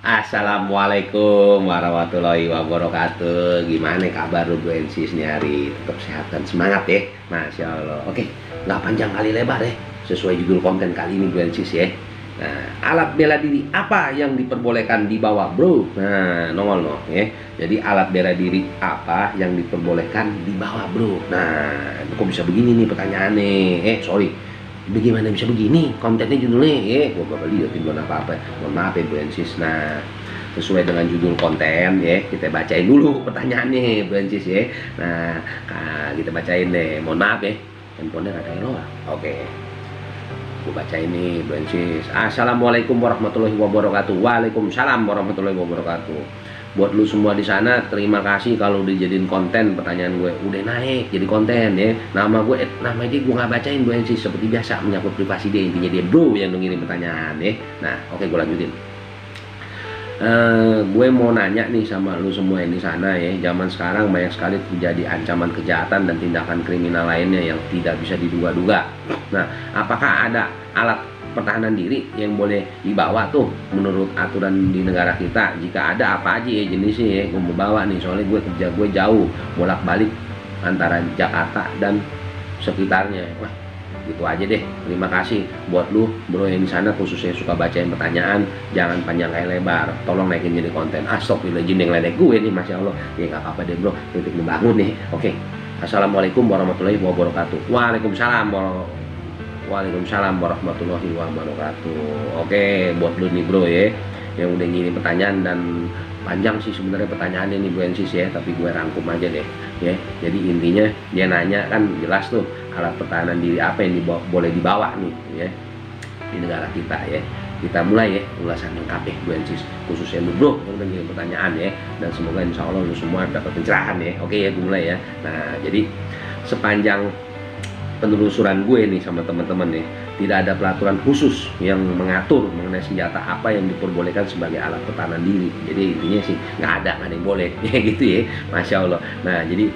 Assalamualaikum warahmatullahi wabarakatuh. Gimana kabar lu Bu Ensis nih hari? Tetap sehat dan semangat ya. Masya Allah. Oke, nggak panjang kali lebar ya. Sesuai judul konten kali ini Bu Ensis ya. Nah, alat bela diri apa yang diperbolehkan dibawa bro? Nah, nongol no ya. Jadi alat bela diri apa yang diperbolehkan dibawa bro? Nah, kok bisa begini nih pertanyaannya? Sorry. Bagaimana bisa begini kontennya judulnya gua bakal liatin bukan apa-apa, mohon maaf ya Bu Ensis. Nah, sesuai dengan judul konten ya, kita bacain dulu pertanyaannya Bu Ensis ya. Nah, kita bacain deh, mohon maaf ya, handphonenya nggak ada error. Oke, gua bacain nih Bu Ensis. Assalamualaikum warahmatullahi wabarakatuh. Waalaikumsalam warahmatullahi wabarakatuh. Buat lu semua di sana, terima kasih kalau dijadiin konten pertanyaan gue. Udah naik jadi konten ya. Nama dia gue nggak bacain Bu Ensis seperti biasa, menyangkut privasi dia. Intinya dia bro yang ngirim pertanyaan ya. Nah, oke, gue lanjutin. Gue mau nanya nih sama lu semua yang di sana ya. Zaman sekarang banyak sekali terjadi ancaman kejahatan dan tindakan kriminal lainnya yang tidak bisa diduga-duga. Nah, apakah ada alat pertahanan diri yang boleh dibawa tuh menurut aturan di negara kita? Jika ada, apa aja ya jenisnya ya? Gue mau bawa nih, soalnya kerja gue jauh, bolak-balik antara Jakarta dan sekitarnya. Wah, gitu aja deh. Terima kasih buat lu bro yang di sana, khususnya suka bacain pertanyaan. Jangan panjang kayak lebar, tolong naikin jadi konten. Astagfirullahaladzim, yang ledek gue nih, masya Allah. Ya nggak apa-apa deh bro, titik membangun nih. Oke, assalamualaikum warahmatullahi wabarakatuh. Waalaikumsalam warahmatullahi wabarakatuh. Oke, buat lu nih bro ya, yang udah ngirim pertanyaan, dan panjang sih sebenarnya pertanyaannya nih Bu Ensis ya, tapi gue rangkum aja deh ya. Jadi intinya dia nanya kan jelas tuh, alat pertahanan diri apa yang boleh dibawa nih ya di negara kita ya. Kita mulai ya ulasan lengkap ya Bu Ensis, khususnya lu bro yang udah ngirim pertanyaan ya, dan semoga insya Allah lu semua dapat pencerahan ya. Oke ya, gue mulai ya. Nah, jadi sepanjang penelusuran gue nih sama teman-teman nih, tidak ada peraturan khusus yang mengatur mengenai senjata apa yang diperbolehkan sebagai alat pertahanan diri. Jadi intinya sih nggak ada yang boleh ya gitu ya, masya Allah. Nah, jadi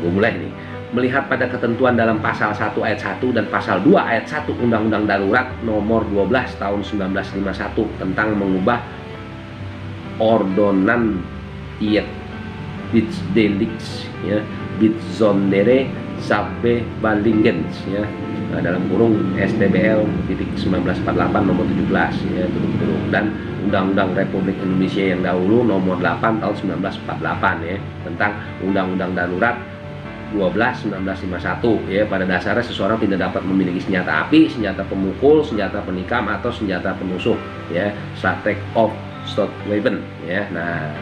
gue mulai nih. Melihat pada ketentuan dalam pasal 1 ayat 1 dan pasal 2 ayat 1 Undang-Undang Darurat nomor 12 tahun 1951 tentang mengubah Ordonan Iet Bitsdelix ya, Bitsondere Sabbe Balingens ya, dalam kurung STBL titik 1948 nomor 17 ya, tutup kurung, dan Undang-Undang Republik Indonesia yang dahulu nomor 8 tahun 1948 ya, tentang Undang-Undang Darurat 12 1951 ya. Pada dasarnya seseorang tidak dapat memiliki senjata api, senjata pemukul, senjata penikam atau senjata penusuk ya, subject of stock weapon ya. Nah,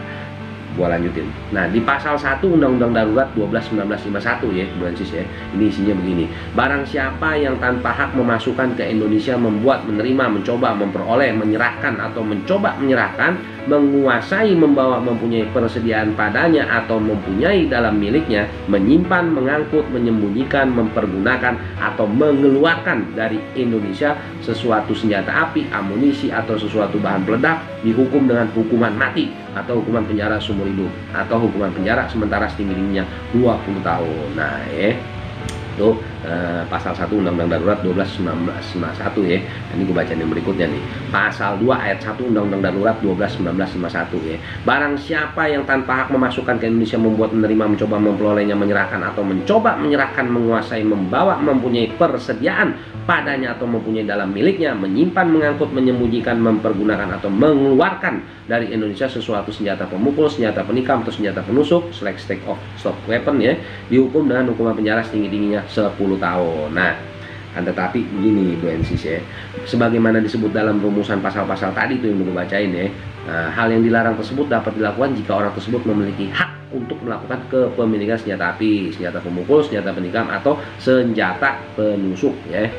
gua lanjutin. Nah, di pasal 1 Undang-Undang Darurat 12 1951 ya, Bu Ensis ya. Ini isinya begini. Barang siapa yang tanpa hak memasukkan ke Indonesia, membuat, menerima, mencoba, memperoleh, menyerahkan atau mencoba menyerahkan, menguasai, membawa, mempunyai persediaan padanya atau mempunyai dalam miliknya, menyimpan, mengangkut, menyembunyikan, mempergunakan atau mengeluarkan dari Indonesia sesuatu senjata api, amunisi atau sesuatu bahan peledak, dihukum dengan hukuman mati atau hukuman penjara seumur hidup atau hukuman penjara sementara setinggi-tingginya 20 tahun. Nah, itu pasal 1 Undang-Undang Darurat 12 1951 ya. Ini gue baca yang berikutnya nih. Pasal 2 ayat 1 Undang-Undang Darurat 12 1951 ya. Barang siapa yang tanpa hak memasukkan ke Indonesia, membuat, menerima, mencoba, memperolehnya, menyerahkan atau mencoba menyerahkan, menguasai, membawa, mempunyai persediaan padanya atau mempunyai dalam miliknya, menyimpan, mengangkut, menyembunyikan, mempergunakan atau mengeluarkan dari Indonesia sesuatu senjata pemukul, senjata penikam atau senjata penusuk, subject of stock weapon ya, dihukum dengan hukuman penjara setinggi-tingginya 10 tahun. Nah, tetapi begini Bu Ensis ya, sebagaimana disebut dalam rumusan pasal-pasal tadi itu yang gue bacain ya, hal yang dilarang tersebut dapat dilakukan jika orang tersebut memiliki hak untuk melakukan kepemilikan senjata api, senjata pemukul, senjata penikam atau senjata penusuk ya.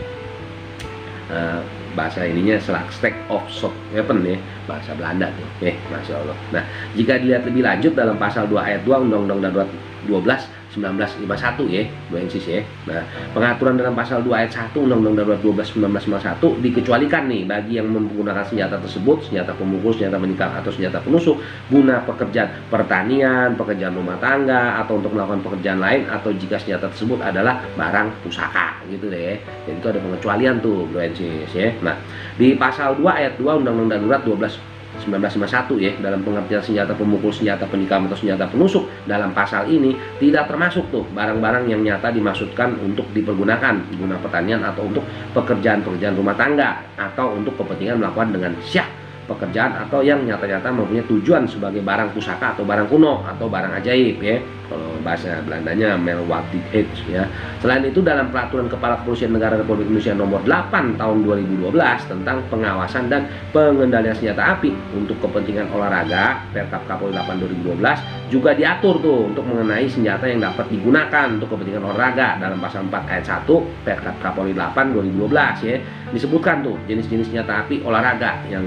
Bahasa ininya subject of stock weapon ya, bahasa Belanda tuh masya Allah. Nah, jika dilihat lebih lanjut dalam pasal 2 ayat 2 Undang-Undang Darurat 12 1951 ya, Bu Ensis ya. Nah, pengaturan dalam pasal 2 ayat 1 Undang-Undang Darurat 12 1951 dikecualikan nih bagi yang menggunakan senjata tersebut, senjata pemukul, senjata menikam atau senjata penusuk guna pekerjaan pertanian, pekerjaan rumah tangga atau untuk melakukan pekerjaan lain, atau jika senjata tersebut adalah barang pusaka gitu deh. Jadi itu ada pengecualian tuh Bu Ensis ya. Nah, di pasal 2 ayat 2 Undang-Undang Darurat 12 1951 ya, dalam pengertian senjata pemukul, senjata penikam atau senjata penusuk. Dalam pasal ini tidak termasuk tuh barang-barang yang nyata dimaksudkan untuk dipergunakan guna pertanian atau untuk pekerjaan-pekerjaan rumah tangga atau untuk kepentingan melakukan dengan syah pekerjaan atau yang nyata-nyata mempunyai tujuan sebagai barang pusaka atau barang kuno atau barang ajaib ya, kalau bahasa Belandanya Melwatigheid ya. Selain itu dalam peraturan Kepala Kepolisian Negara Republik Indonesia nomor 8 tahun 2012 tentang pengawasan dan pengendalian senjata api untuk kepentingan olahraga Perkap Kapolri 8 2012 juga diatur tuh untuk mengenai senjata yang dapat digunakan untuk kepentingan olahraga. Dalam pasal 4 ayat 1 Perkap Kapolri 8 2012 ya, disebutkan tuh jenis-jenis senjata api olahraga yang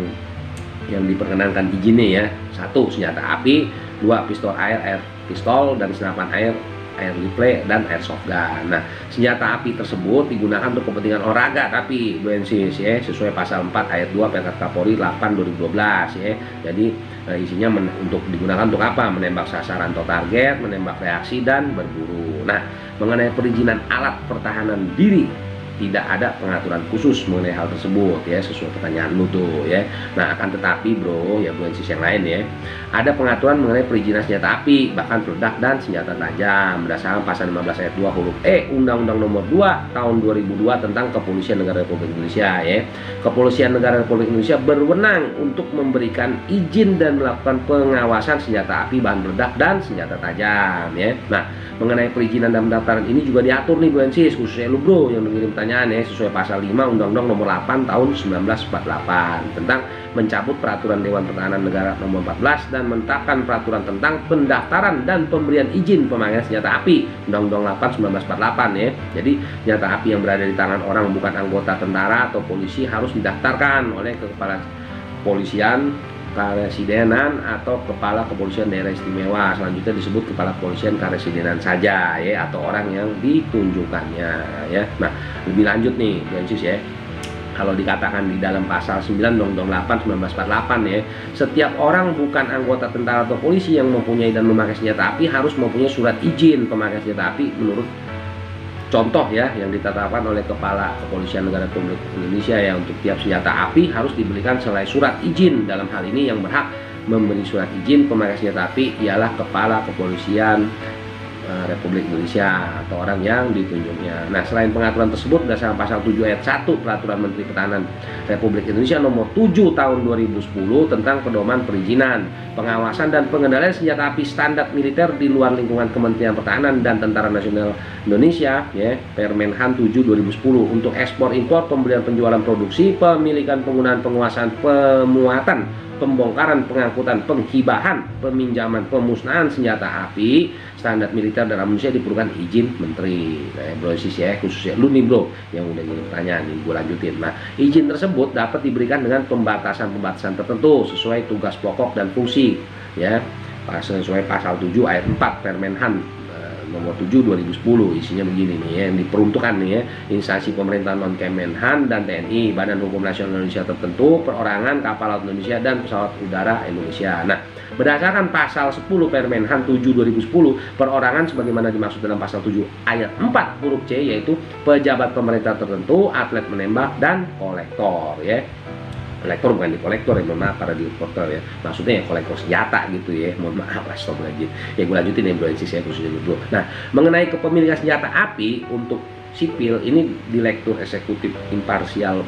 diperkenankan izinnya ya. 1. Senjata api, 2. Pistol air pistol, dan senapan air rifle, dan airsoft gun. Nah, senjata api tersebut digunakan untuk kepentingan olahraga tapi BNSIS ya, sesuai pasal 4 ayat 2 Perkap Kapolri 8 2012 ya. Jadi isinya untuk digunakan untuk apa? Menembak sasaran atau target, menembak reaksi, dan berburu. Nah, mengenai perizinan alat pertahanan diri tidak ada pengaturan khusus mengenai hal tersebut ya, sesuai pertanyaan lu tuh ya. Nah, akan tetapi bro ya, BNSIS yang lain ya, ada pengaturan mengenai perizinan senjata api, bahkan peledak dan senjata tajam berdasarkan pasal 15 ayat 2 huruf E Undang-Undang nomor 2 tahun 2002 tentang Kepolisian Negara Republik Indonesia ya. Kepolisian Negara Republik Indonesia berwenang untuk memberikan izin dan melakukan pengawasan senjata api, bahan peledak, dan senjata tajam ya. Nah, mengenai perizinan dan pendaftaran ini juga diatur nih BNSIS, khususnya lu bro yang mengirim pertanyaan ya, sesuai pasal 5 Undang-Undang nomor 8 tahun 1948 tentang mencabut peraturan Dewan Pertahanan Negara nomor 14 dan menetapkan peraturan tentang pendaftaran dan pemberian izin pemakaian senjata api Undang-Undang 8 1948 ya. Jadi senjata api yang berada di tangan orang bukan anggota tentara atau polisi harus didaftarkan oleh Kepala Kepolisian Karesidenan atau Kepala Kepolisian Daerah Istimewa. Selanjutnya disebut Kepala Kepolisian Karesidenan saja ya, atau orang yang ditunjukkannya ya. Nah, lebih lanjut nih BNSIS ya, kalau dikatakan di dalam pasal 9 Undang-Undang 8 1948 ya, setiap orang bukan anggota tentara atau polisi yang mempunyai dan memakai senjata api harus mempunyai surat izin pemakaian senjata api menurut contoh ya yang ditetapkan oleh Kepala Kepolisian Negara Republik Indonesia ya. Untuk tiap senjata api harus diberikan selai surat izin. Dalam hal ini yang berhak memberi surat izin pemakaian senjata api ialah Kepala Kepolisian Republik Indonesia atau orang yang ditunjuknya. Nah, selain pengaturan tersebut berdasarkan pasal 7 ayat 1 Peraturan Menteri Pertahanan Republik Indonesia nomor 7 tahun 2010 tentang pedoman perizinan, pengawasan, dan pengendalian senjata api standar militer di luar lingkungan Kementerian Pertahanan dan Tentara Nasional Indonesia ya, Permenhan 7 2010 untuk ekspor impor, pembelian, penjualan, produksi, pemilikan, penggunaan, penguasaan, pemuatan, pembongkaran, pengangkutan, penghibahan, peminjaman, pemusnahan senjata api standar militer dan amunisi diperlukan izin menteri. Nah, BNSIS ya, khususnya lu nih bro yang udah ngirim pertanyaan nih, gue lanjutin. Nah, izin tersebut dapat diberikan dengan pembatasan-pembatasan tertentu sesuai tugas pokok dan fungsi ya, sesuai pasal 7 ayat 4 Permenhan nomor 7 2010. Isinya begini nih ya, yang diperuntukkan nih ya, instansi pemerintahan non Kemenhan dan TNI, Badan Hukum Nasional Indonesia tertentu, perorangan, kapal laut Indonesia, dan pesawat udara Indonesia. Nah, berdasarkan pasal 10 Permenhan 7 2010, perorangan sebagaimana dimaksud dalam pasal 7 ayat 4 huruf C yaitu pejabat pemerintah tertentu, atlet menembak, dan kolektor ya. Kolektor bukan di kolektor ya, mohon maaf para di kolektor ya, maksudnya ya kolektor senjata gitu ya, mohon maaf astagfirullahaladzim ya. Gue lanjutin ya BNSIS ya, khususnya dulu. Nah, mengenai kepemilikan senjata api untuk sipil ini direktur eksekutif imparsial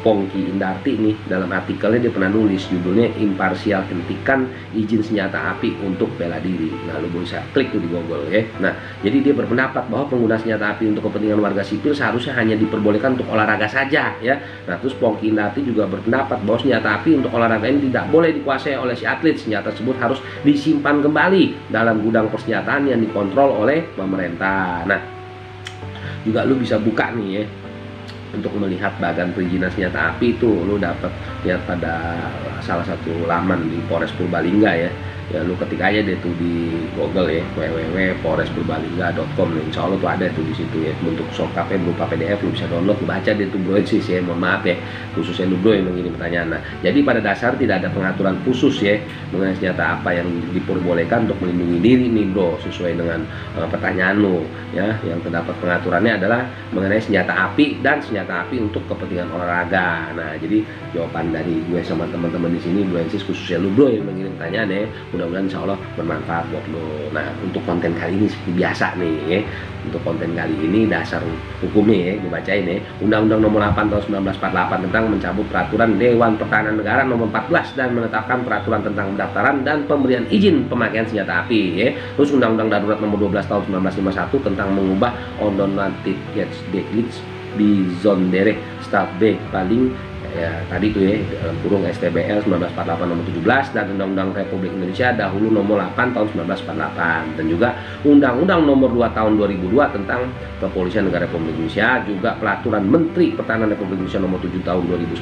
Pongki Indarti nih, dalam artikelnya dia pernah nulis judulnya Imparsial Hentikan Izin Senjata Api untuk Bela Diri. Nah, lu bisa klik tuh di Google ya. Nah, jadi dia berpendapat bahwa pengguna senjata api untuk kepentingan warga sipil seharusnya hanya diperbolehkan untuk olahraga saja ya. Nah, terus Pongki Indarti juga berpendapat bahwa senjata api untuk olahraga ini tidak boleh dikuasai oleh si atlet. Senjata tersebut harus disimpan kembali dalam gudang persenjataan yang dikontrol oleh pemerintah. Nah, juga lu bisa buka nih ya, untuk melihat bagan perizinan senjata api itu lu dapat lihat pada salah satu laman di Polres Purbalingga ya. Ya lu ketik aja deh tuh di Google ya, www.polrespurbalingga.com. Insya Allah tuh ada tuh di situ ya, bentuk softcopy berupa PDF, lu bisa download, lu baca deh tuh BNSIS ya. Mohon maaf ya, khususnya lu bro yang mengirim pertanyaan. Nah, jadi pada dasar tidak ada pengaturan khusus ya mengenai senjata apa yang diperbolehkan untuk melindungi diri nih bro, sesuai dengan pertanyaan lu ya. Yang terdapat pengaturannya adalah mengenai senjata api dan senjata api untuk kepentingan olahraga. Nah, jadi jawaban dari gue sama teman-teman di sini, Bro Ensis, khususnya lu bro yang mengirim pertanyaan ya. Mudah-mudahan insya Allah bermanfaat buat lo. Nah, untuk konten kali ini seperti biasa nih ya. Untuk konten kali ini dasar hukumnya ya, gue bacain ya. Undang-Undang Nomor 8 Tahun 1948 tentang mencabut Peraturan Dewan Pertahanan Negara Nomor 14 dan menetapkan peraturan tentang pendaftaran dan pemberian izin pemakaian senjata api ya. Terus Undang-Undang Darurat Nomor 12 Tahun 1951 tentang mengubah Ordonnantigheidsdelicts Bijzondere Staf B paling ya tadi tuh ya, dalam kurung STBL 1948 nomor 17 dan Undang-Undang Republik Indonesia dahulu nomor 8 tahun 1948 dan juga Undang-Undang nomor 2 tahun 2002 tentang Kepolisian Negara Republik Indonesia, juga Peraturan Menteri Pertahanan Republik Indonesia nomor 7 tahun 2010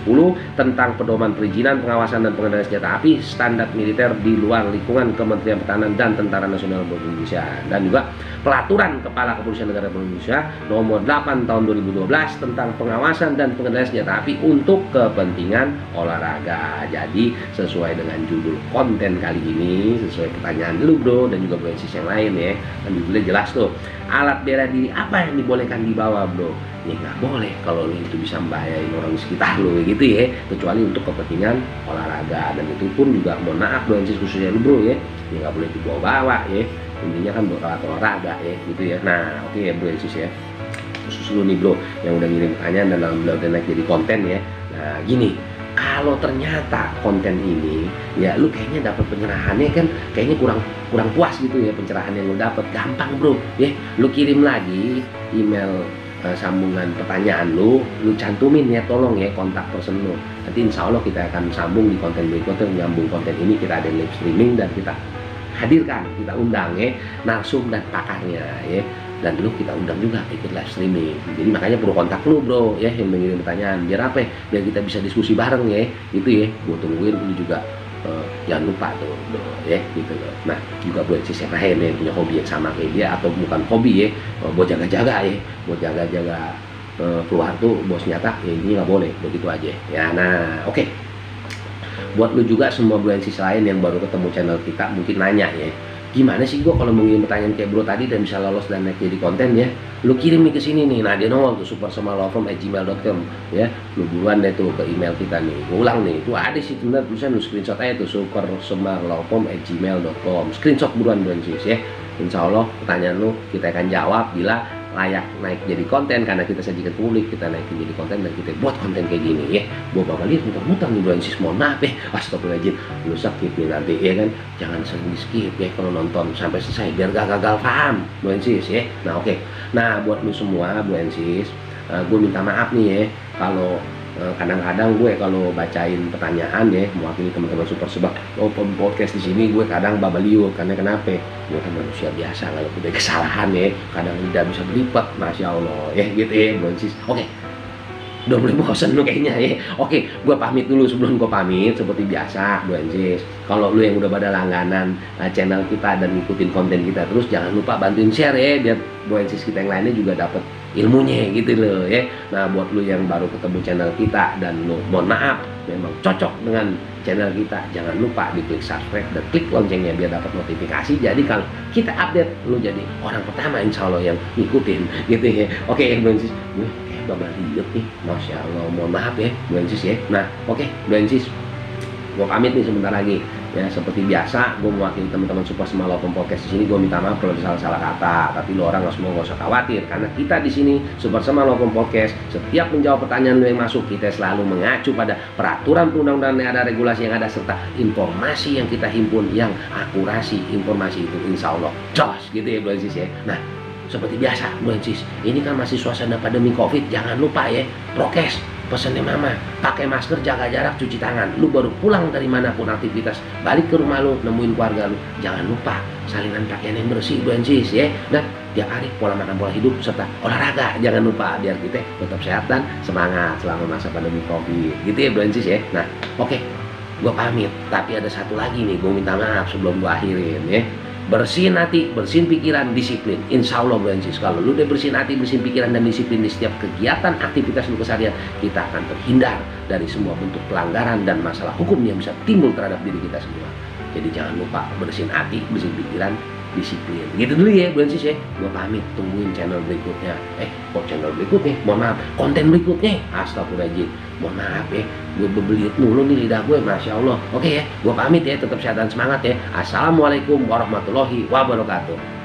tentang pedoman perizinan, pengawasan dan pengendalian senjata api standar militer di luar lingkungan Kementerian Pertahanan dan Tentara Nasional Republik Indonesia, dan juga Peraturan Kepala Kepolisian Negara Republik Indonesia nomor 8 tahun 2012 tentang pengawasan dan pengendalian senjata api untuk kepentingan olahraga. Jadi sesuai dengan judul konten kali ini, sesuai pertanyaan lu bro dan juga bro yang lain ya, kan judulnya jelas tuh, alat bela diri apa yang dibolehkan dibawa bro? Ya nggak boleh kalau lu itu bisa membahayain orang di sekitar lu gitu ya, kecuali untuk kepentingan olahraga, dan itu pun juga mohon maaf bro khususnya lu bro ya nggak boleh dibawa-bawa ya, intinya kan buat alat olahraga ya gitu ya. Nah oke ya bro ya, khusus lu nih bro yang udah ngirim pertanyaan dan alhamdulillah udah naik jadi konten ya. Nah gini, kalau ternyata konten ini ya lu kayaknya dapat pencerahannya kan kayaknya kurang puas gitu ya pencerahan yang lu dapat, gampang bro ya, lu kirim lagi email sambungan pertanyaan lu cantumin ya, tolong ya kontak person lu, nanti insya Allah kita akan sambung di konten berikutnya, nyambung konten ini, kita ada live streaming dan kita hadirkan, kita undang ya narsum dan pakarnya ya, dan dulu kita undang juga ikut live streaming. Jadi makanya perlu kontak lu bro ya yang mengirim pertanyaan, biar apa ya, biar kita bisa diskusi bareng ya gitu ya, gue tungguin lu juga jangan lupa tuh bro ya gitu loh. Nah juga buat si yang lain yang punya hobi yang sama kayak dia atau bukan hobi ya, buat jaga-jaga ya, buat jaga-jaga keluar tuh bos nyata ya, ini nggak boleh begitu aja ya. Nah oke. Buat lu juga semua Bluensis lain yang baru ketemu channel kita mungkin nanya ya, gimana sih gua kalau mengirim pertanyaan kayak bro tadi dan bisa lolos dan naik jadi konten ya, lu kirim nih ke sini nih. Nah dia nongol tuh supersemalawfirm@gmail.com ya, lu buruan deh tuh ke email kita nih, gua ulang nih, itu ada sih bener tulisan, lu screenshot aja tuh supersemalawfirm@gmail.com, screenshot buruan Bluensis ya. Insya Allah pertanyaan lu kita akan jawab bila layak naik jadi konten, karena kita sajikan publik, kita naikin jadi konten dan kita buat konten kayak gini ya. Gua bakal lihat muter-muter nih Bluensis, mohon maaf ya, astagfirullahaladzim, lu skip nih nanti ya kan, jangan sering di skip ya kalau nonton sampai selesai biar gak gagal paham Bluensis ya. Nah oke. Nah buat lu semua Bluensis, gue minta maaf nih ya kalau kadang-kadang gue kalau bacain pertanyaan ya mewakili teman-teman super sebab podcast di sini gue kadang babaliu, karena kenapa? Gue kan manusia biasa, kalau udah kesalahan ya kadang tidak bisa berlipat, masya Allah ya gitu ya Bluensis. Oke, udah mulai bosan lu kayaknya ya. Oke, gue pamit dulu. Sebelum gue pamit seperti biasa Bluensis, kalau lu yang udah pada langganan channel kita dan ngikutin konten kita terus, jangan lupa bantuin share ya biar Bluensis kita yang lainnya juga dapat ilmunya gitu loh ya. Nah buat lu yang baru ketemu channel kita dan lu mohon maaf memang cocok dengan channel kita, jangan lupa diklik subscribe dan klik loncengnya biar dapat notifikasi, jadi kalau kita update lu jadi orang pertama insya Allah yang ngikutin gitu ya. Oke Bluensis, gue kayak babal liat nih, masya Allah, mohon maaf ya Bluensis ya. Nah oke Bluensis, gue pamit nih sebentar lagi ya. Seperti biasa gue mewakili teman-teman Super Semalawfirm Podcast di sini, gue minta maaf kalau ada salah kata, tapi lo orang semua gak usah khawatir, karena kita di sini Super Semalawfirm Podcast setiap menjawab pertanyaan lo yang masuk, kita selalu mengacu pada peraturan perundang-undangan yang ada, regulasi yang ada, serta informasi yang kita himpun yang akurasi informasi itu insya Allah jos gitu ya Bluensis ya. Nah seperti biasa Bluensis, ini kan masih suasana pandemi COVID, jangan lupa ya prokes, pesannya mama, pakai masker, jaga jarak, cuci tangan. Lu baru pulang dari manapun aktivitas, balik ke rumah lu, nemuin keluarga lu, jangan lupa salinan pakaian yang bersih Bluensis ya. Dan tiap hari pola makan, pola hidup serta olahraga jangan lupa, biar kita tetap sehat dan semangat selama masa pandemi COVID gitu ya Bluensis ya. Nah oke, gue pamit, tapi ada satu lagi nih, gue minta maaf sebelum gue akhirin ya. Bersihin hati, bersihin pikiran, disiplin. Insya Allah Bluensis, kalau lu udah bersihin hati, bersihin pikiran dan disiplin di setiap kegiatan aktivitas lu keseharian, kita akan terhindar dari semua bentuk pelanggaran dan masalah hukum yang bisa timbul terhadap diri kita semua. Jadi jangan lupa bersihin hati, bersihin pikiran, disiplin. Gitu dulu ya bulan sis ya, gue pamit, tungguin channel berikutnya. Kok channel berikutnya, mohon maaf, konten berikutnya, astagfirullahaladzim, mohon maaf ya, gue bebeliut mulu nih lidah gue, Masya Allah. Oke ya, gue pamit ya, tetap sehat dan semangat ya. Assalamualaikum warahmatullahi wabarakatuh.